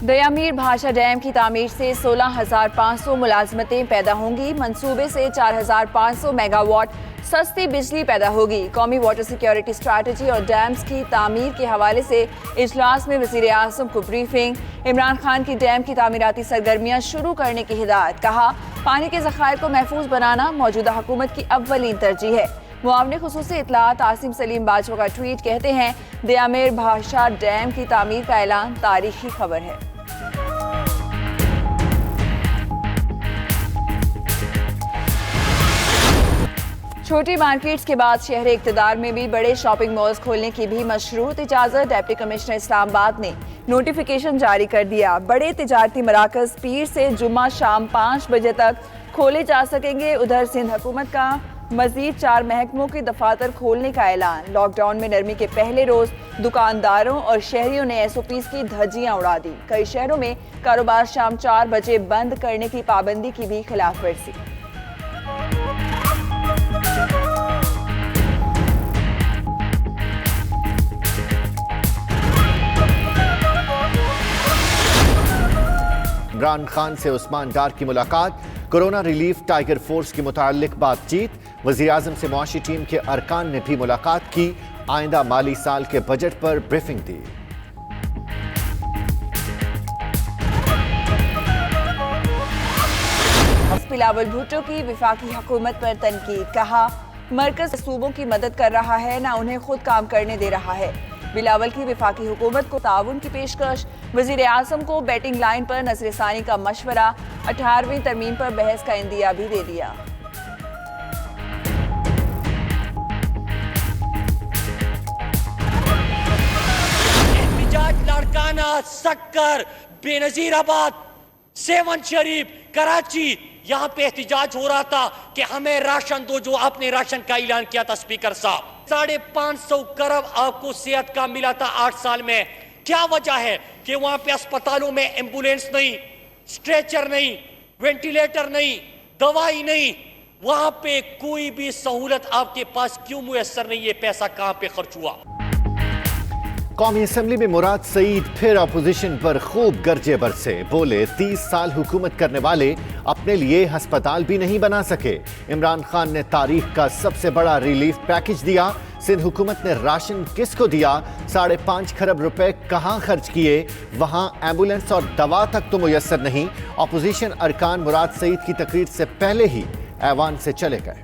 दयामीर भाषा डैम की तामीर से 16,500 मुलाजमतें पैदा होंगी। मंसूबे से 4,500 मेगावाट सस्ती बिजली पैदा होगी। कौमी वाटर सिक्योरिटी स्ट्रैटेजी और डैम्स की तामीर के हवाले से इजलास में वज़ीर आज़म को ब्रीफिंग। इमरान खान की डैम की तामीराती सरगर्मियां शुरू करने की हिदायत। कहा, पानी के ज़खायर को महफूज बनाना मौजूदा हुकूमत की अव्वलीन तरजीह है। मुआवने खुसूसी इत्तलात आसिम सलीम बाजवा का ट्वीट कहते हैं, दयामीर भाषा डैम की तामीर का ऐलान तारीखी खबर है। छोटी मार्केट्स के बाद शहर इक़्तिदार में भी बड़े शॉपिंग मॉल्स खोलने की भी मशरूत इजाज़त। डिप्टी कमिश्नर इस्लामाबाद ने नोटिफिकेशन जारी कर दिया। बड़े तिजारती मराकज़ पीर से जुम्मा शाम 5 बजे तक खोले जा सकेंगे। उधर सिंध हुकूमत का मजीद 4 महकमों के दफातर खोलने का ऐलान। लॉकडाउन में नरमी के पहले रोज दुकानदारों और शहरियों ने SOPs की धज्जियां उड़ा दी। कई शहरों में कारोबार शाम 4 बजे बंद करने की पाबंदी की भी खिलाफ वर्जी। इमरान खान से उस्मान डार की मुलाकात। कोरोना रिलीफ टाइगर फोर्स के मुताल्लिक बातचीत। वज़ीर आज़म से मुआशी टीम के अरकान ने भी मुलाकात की। आइंदा माली साल के बजट पर ब्रीफिंग दी। बिलावल भुट्टो की वफाकी हुकूमत पर तनकीद। कहा, मरकज सूबों की मदद कर रहा है, ना उन्हें खुद काम करने दे रहा है। बिलावल की वफाकी हुकूमत को ताउन की पेशकश। वज़ीर आज़म को बैटिंग लाइन पर नजरसानी का मशवरा। 18वीं तरमीम पर बहस का इंदिया भी दे दिया। एहतिजाज लाड़काना, सक्कर, बेनजीराबाद, सेवन शरीफ, कराची, यहाँ पे एहतिजाज हो रहा था कि हमें राशन दो, जो आपने राशन का ऐलान किया था स्पीकर साहब। 550 करोड़ आपको सेहत का मिला था 8 साल में। क्या वजह है कि वहां पे अस्पतालों में एम्बुलेंस नहीं, स्ट्रेचर नहीं, वेंटिलेटर नहीं, दवाई नहीं, वहां पे कोई भी सहूलत आपके पास क्यों मुयस्सर नहीं? ये पैसा कहां पे खर्च हुआ? कौमी असम्बली में मुराद सईद फिर अपोजिशन पर खूब गरजे बरसे। बोले, 30 साल हुकूमत करने वाले अपने लिए अस्पताल भी नहीं बना सके। इमरान खान ने तारीख का सबसे बड़ा रिलीफ पैकेज दिया। सिंध हुकूमत ने राशन किसको दिया? 5.5 खरब रुपए कहां खर्च किए? वहां एम्बुलेंस और दवा तक तो मुयस्सर नहीं। अपोजिशन अरकान मुराद सईद की तकरीर से पहले ही ऐवान से चले गए।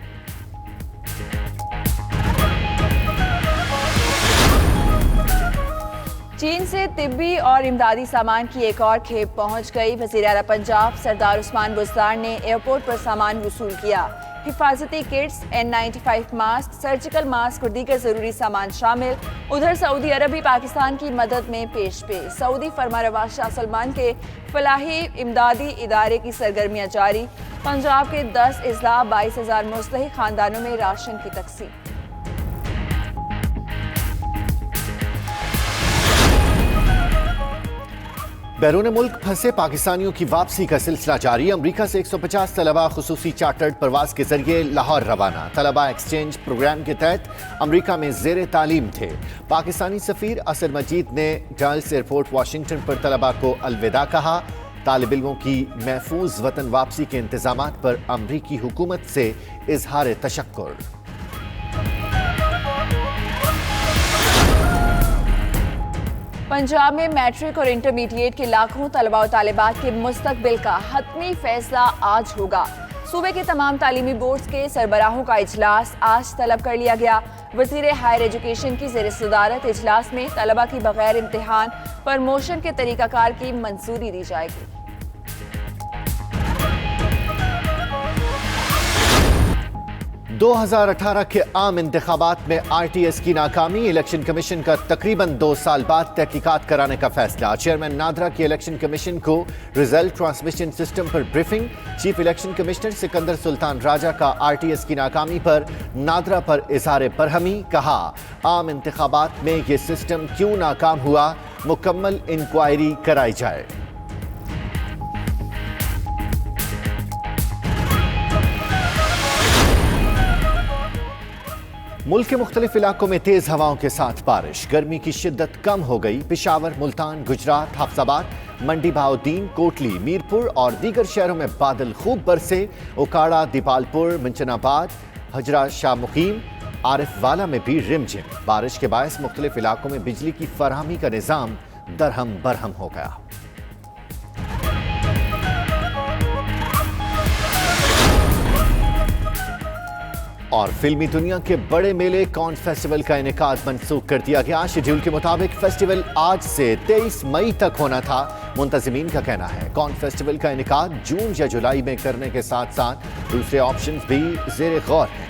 चीन से तिब्बी और इमदादी सामान की एक और खेप पहुंच गई। वज़ीर आला पंजाब सरदार उस्मान बुज़दार ने एयरपोर्ट पर सामान वसूल किया। हिफाजती kits, N95 mask, surgical mask और दीगर जरूरी सामान शामिल। उधर सऊदी अरब भी पाकिस्तान की मदद में पेश पे। सऊदी फरमारवा शाह सलमान के फलाही इमदादी इदारे की सरगर्मियां जारी। पंजाब के 10 अजला 22,000 मुस्तहिक खानदानों में राशन की तकसीम। बैरून मुल्क फंसे पाकिस्तानियों की वापसी का सिलसिला जारी। अमरीका से 150 तलबा खुसूसी चार्टर्ड प्रवास के जरिए लाहौर रवाना। तलबा एक्सचेंज प्रोग्राम के तहत अमरीका में जेर तालीम थे। पाकिस्तानी सफीर असद मजीद ने डल्स एयरपोर्ट वाशिंगटन पर तलबा को अलविदा कहा। तालिब इल्मों की महफूज वतन वापसी के इंतजामात पर अमरीकी हुकूमत से इजहार तशक्कुर। पंजाब में मैट्रिक और इंटरमीडिएट के लाखों तलबा और तालिबात के मुस्तकबिल का हतमी फैसला आज होगा। सूबे के तमाम तालीमी बोर्ड्स के सरबराहों का इजलास आज तलब कर लिया गया। वज़ीर हायर एजुकेशन की ज़ेर सदारत इजलास में तलबा की बगैर इम्तिहान प्रमोशन के तरीकाकार की मंजूरी दी जाएगी। 2018 के आम इंतखाबात में RTS की नाकामी। इलेक्शन कमीशन का तकरीबन 2 साल बाद तहकीकात कराने का फैसला। चेयरमैन नादरा की इलेक्शन कमीशन को रिजल्ट ट्रांसमिशन सिस्टम पर briefing. Chief election commissioner Sikandar Sultan Raja का RTS की नाकामी पर नादरा पर इजहार बरहमी। कहा, आम इंतखाबात में ये सिस्टम क्यों नाकाम हुआ, मुकम्मल इंक्वायरी कराई जाए। मुल्क के मुख्तलिफ इलाकों में तेज हवाओं के साथ बारिश, गर्मी की शिद्दत कम हो गई। पेशावर, मुल्तान, गुजरात, हाफजाबाद, मंडी बहाउद्दीन, कोटली, मीरपुर और दीगर शहरों में बादल खूब बरसे। ओकाड़ा, दीपालपुर, मंचनाबाद, हजरा शाह मुकीम, आरिफ वाला में भी रिमझिम बारिश के बायस मुख्तलिफ इलाकों में बिजली की फराहमी का निजाम दरहम बरहम हो गया। और फिल्मी दुनिया के बड़े मेले कॉन फेस्टिवल का इनेकाद मनसूख कर दिया गया। शेड्यूल के मुताबिक फेस्टिवल आज से 23 मई तक होना था। मुंतजिमीन का कहना है कॉन फेस्टिवल का इनेकाद जून या जुलाई में करने के साथ साथ दूसरे ऑप्शंस भी ज़ेरे गौर हैं।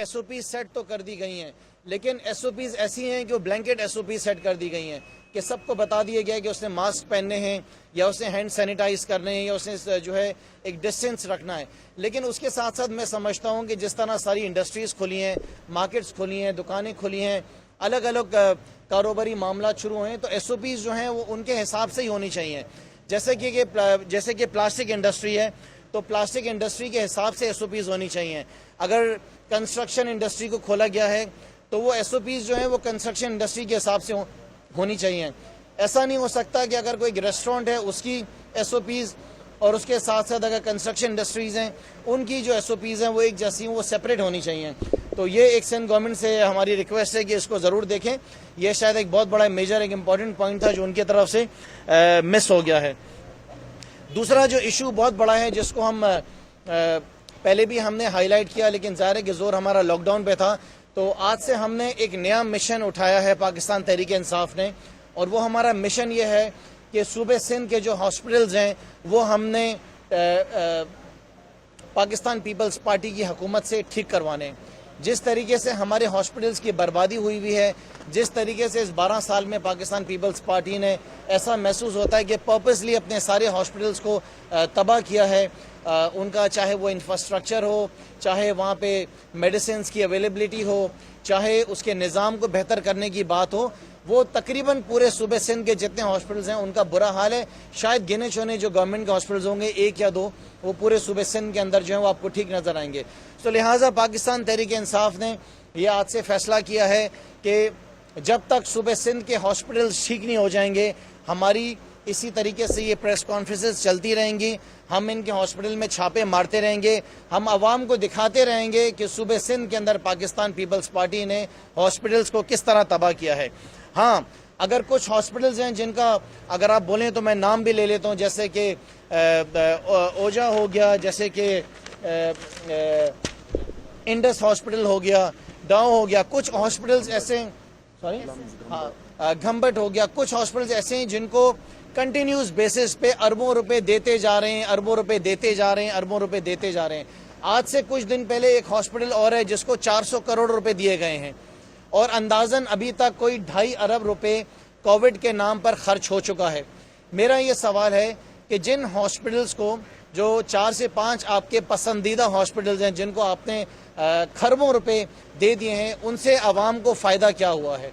एसओपी सेट तो कर दी गई हैं, लेकिन एसओपीज ऐसी हैं कि वो ब्लैंकेट एसओपी सेट कर दी गई हैं कि सबको बता दिया गया है कि उसने मास्क पहनने हैं या उसने हैंड सैनिटाइज करने हैं या उसने जो है एक डिस्टेंस रखना है। लेकिन उसके साथ साथ मैं समझता हूं कि जिस तरह सारी इंडस्ट्रीज खुली हैं, मार्केट्स खुली हैं, दुकानें खुली हैं, अलग अलग कारोबारी मामला शुरू हुए हैं, तो एसओपीज जो हैं वो उनके हिसाब से ही होनी चाहिए। जैसे कि प्लास्टिक इंडस्ट्री है तो प्लास्टिक इंडस्ट्री के हिसाब से एसओपीज होनी चाहिए। अगर कंस्ट्रक्शन इंडस्ट्री को खोला गया है तो वो एसओपीज जो है वो कंस्ट्रक्शन इंडस्ट्री के हिसाब से होनी चाहिए। ऐसा नहीं हो सकता कि अगर कोई रेस्टोरेंट है उसकी एसओपीज और उसके साथ साथ अगर कंस्ट्रक्शन इंडस्ट्रीज हैं उनकी जो एसओपीज हैं वो एक जैसी वो सेपरेट होनी चाहिए। तो ये एक सिंध गवर्नमेंट से हमारी रिक्वेस्ट है कि इसको ज़रूर देखें। ये शायद एक बहुत बड़ा मेजर एक इम्पॉर्टेंट पॉइंट था जो उनकी तरफ से मिस हो गया है। दूसरा जो इशू बहुत बड़ा है जिसको हम पहले भी हमने हाईलाइट किया, लेकिन ज़ाहिर है कि जोर हमारा लॉकडाउन पे था, तो आज से हमने एक नया मिशन उठाया है पाकिस्तान तहरीक इंसाफ ने, और वो हमारा मिशन ये है कि सूबे सिंध के जो हॉस्पिटल्स हैं वो हमने पाकिस्तान पीपल्स पार्टी की हुकूमत से ठीक करवाने। जिस तरीके से हमारे हॉस्पिटल्स की बर्बादी हुई है, जिस तरीके से इस 12 साल में पाकिस्तान पीपल्स पार्टी ने ऐसा महसूस होता है कि पर्पसली अपने सारे हॉस्पिटल्स को तबाह किया है, उनका चाहे वो इंफ्रास्ट्रक्चर हो, चाहे वहाँ पे मेडिसिन की अवेलेबिलिटी हो, चाहे उसके निज़ाम को बेहतर करने की बात हो, वो तकरीबन पूरे सूबे सिंध के जितने हॉस्पिटल्स हैं उनका बुरा हाल है। शायद गिने चुने जो गवर्नमेंट के हॉस्पिटल्स होंगे 1 या 2, वो पूरे सूबे सिंध के अंदर जो है वो आपको ठीक नज़र आएंगे। तो लिहाजा पाकिस्तान तहरीक इंसाफ ने ये आज से फैसला किया है कि जब तक सूबे सिंध के हॉस्पिटल्स ठीक नहीं हो जाएंगे, हमारी इसी तरीके से ये प्रेस कॉन्फ्रेंसेस चलती रहेंगी, हम इनके हॉस्पिटल में छापे मारते रहेंगे, हम आवाम को दिखाते रहेंगे कि सूबे सिंध के अंदर पाकिस्तान पीपल्स पार्टी ने हॉस्पिटल्स को किस तरह तबाह किया है। हाँ, अगर कुछ हॉस्पिटल्स हैं जिनका अगर आप बोलें तो मैं नाम भी ले लेता हूँ, जैसे कि ओजा हो गया, जैसे कि इंडस हॉस्पिटल हो गया, डाउ हो गया, कुछ हॉस्पिटल्स ऐसे घंबट हो गया, कुछ हॉस्पिटल्स ऐसे हैं जिनको कंटिन्यूस बेसिस पे अरबों रुपए देते जा रहे हैं, अरबों रुपए देते जा रहे हैं, अरबों रुपए देते जा रहे हैं। आज से कुछ दिन पहले एक हॉस्पिटल और है जिसको 400 करोड़ रुपए दिए गए हैं और अंदाजन अभी तक कोई 2.5 अरब रुपए कोविड के नाम पर खर्च हो चुका है। मेरा ये सवाल है कि जिन हॉस्पिटल्स को जो 4 से 5 आपके पसंदीदा हॉस्पिटल्स हैं जिनको आपने खरबों रुपए दे दिए हैं, उनसे आवाम को फ़ायदा क्या हुआ है?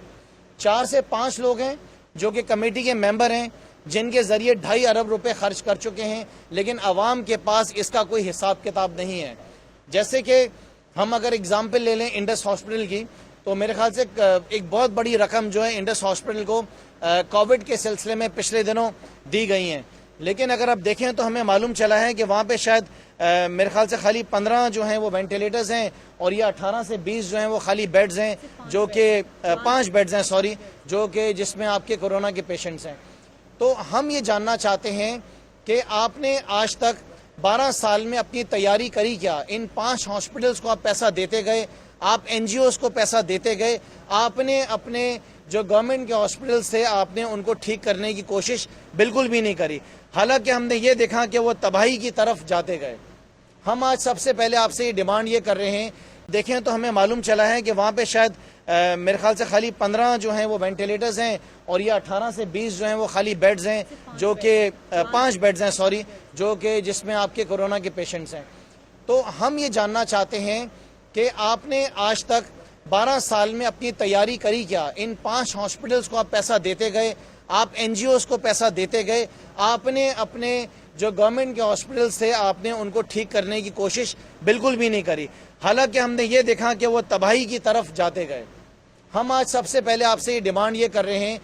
4 से 5 लोग हैं जो कि कमेटी के मेंबर हैं जिनके ज़रिए 2.5 अरब रुपए खर्च कर चुके हैं, लेकिन आवाम के पास इसका कोई हिसाब किताब नहीं है। जैसे कि हम अगर एग्जाम्पल ले लें इंडस हॉस्पिटल की, तो मेरे ख्याल से एक बहुत बड़ी रकम जो है इंडस हॉस्पिटल को कोविड के सिलसिले में पिछले दिनों दी गई हैं, लेकिन अगर आप देखें तो हमें मालूम चला है कि वहाँ पे शायद मेरे ख्याल से खाली 15 जो हैं वो वेंटिलेटर्स हैं और ये 18 से 20 जो हैं वो खाली बेड्स हैं, जो कि 5 बेड्स हैं सॉरी, जो कि जिसमें आपके कोरोना के पेशेंट्स हैं। तो हम ये जानना चाहते हैं कि आपने आज तक 12 साल में अपनी तैयारी करी क्या? इन 5 हॉस्पिटल्स को आप पैसा देते गए, आप NGOs को पैसा देते गए, आपने अपने जो गवर्नमेंट के हॉस्पिटल्स थे आपने उनको ठीक करने की कोशिश बिल्कुल भी नहीं करी। हालांकि हमने ये देखा कि वो तबाही की तरफ जाते गए। हम आज सबसे पहले आपसे ये डिमांड ये कर रहे हैं, देखें तो हमें मालूम चला है कि वहाँ पे शायद मेरे ख्याल से खाली 15 जो हैं वो वेंटिलेटर्स हैं और ये 18 से 20 जो हैं वो खाली बेड्स हैं, जो कि 5 बेड्स हैं सॉरी, जो कि जिसमें आपके कोरोना के पेशेंट्स हैं। तो हम ये जानना चाहते हैं कि आपने आज तक 12 साल में अपनी तैयारी करी क्या? इन 5 हॉस्पिटल्स को आप पैसा देते गए, आप एनजीओज को पैसा देते गए, आपने अपने जो गवर्नमेंट के हॉस्पिटल्स थे आपने उनको ठीक करने की कोशिश बिल्कुल भी नहीं करी। हालांकि हमने ये देखा कि वो तबाही की तरफ जाते गए। हम आज सबसे पहले आपसे ये डिमांड ये कर रहे हैं